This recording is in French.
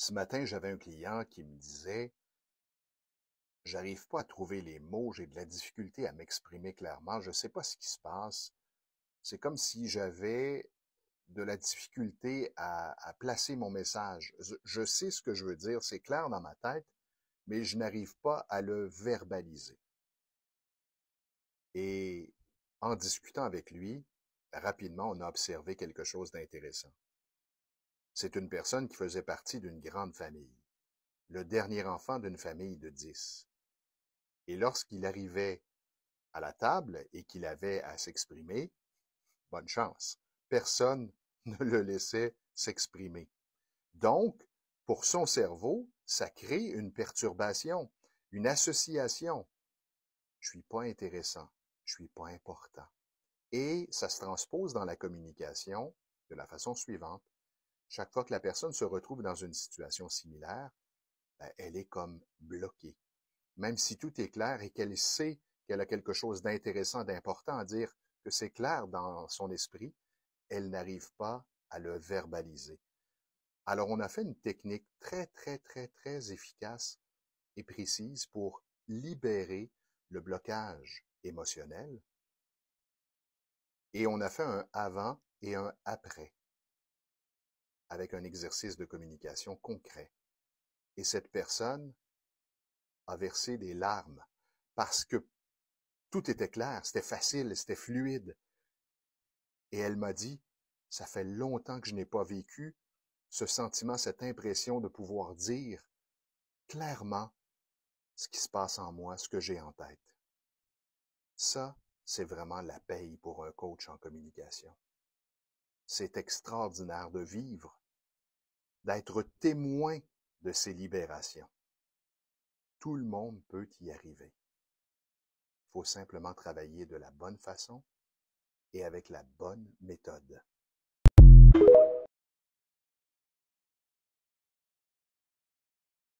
Ce matin, j'avais un client qui me disait: «J'arrive pas à trouver les mots, j'ai de la difficulté à m'exprimer clairement, je sais pas ce qui se passe. C'est comme si j'avais de la difficulté à placer mon message. Je sais ce que je veux dire, c'est clair dans ma tête, mais je n'arrive pas à le verbaliser.» Et en discutant avec lui, rapidement, on a observé quelque chose d'intéressant. C'est une personne qui faisait partie d'une grande famille, le dernier enfant d'une famille de 10. Et lorsqu'il arrivait à la table et qu'il avait à s'exprimer, bonne chance, personne ne le laissait s'exprimer. Donc, pour son cerveau, ça crée une perturbation, une association. Je suis pas intéressant, je suis pas important. Et ça se transpose dans la communication de la façon suivante. Chaque fois que la personne se retrouve dans une situation similaire, elle est comme bloquée. Même si tout est clair et qu'elle sait qu'elle a quelque chose d'intéressant, d'important à dire, que c'est clair dans son esprit, elle n'arrive pas à le verbaliser. Alors, on a fait une technique très, très, très, très efficace et précise pour libérer le blocage émotionnel. Et on a fait un avant et un après avec un exercice de communication concret. Et cette personne a versé des larmes parce que tout était clair, c'était facile, c'était fluide. Et elle m'a dit: ça fait longtemps que je n'ai pas vécu ce sentiment, cette impression de pouvoir dire clairement ce qui se passe en moi, ce que j'ai en tête. Ça, c'est vraiment la paye pour un coach en communication. C'est extraordinaire de vivre, d'être témoin de ces libérations. Tout le monde peut y arriver. Il faut simplement travailler de la bonne façon et avec la bonne méthode.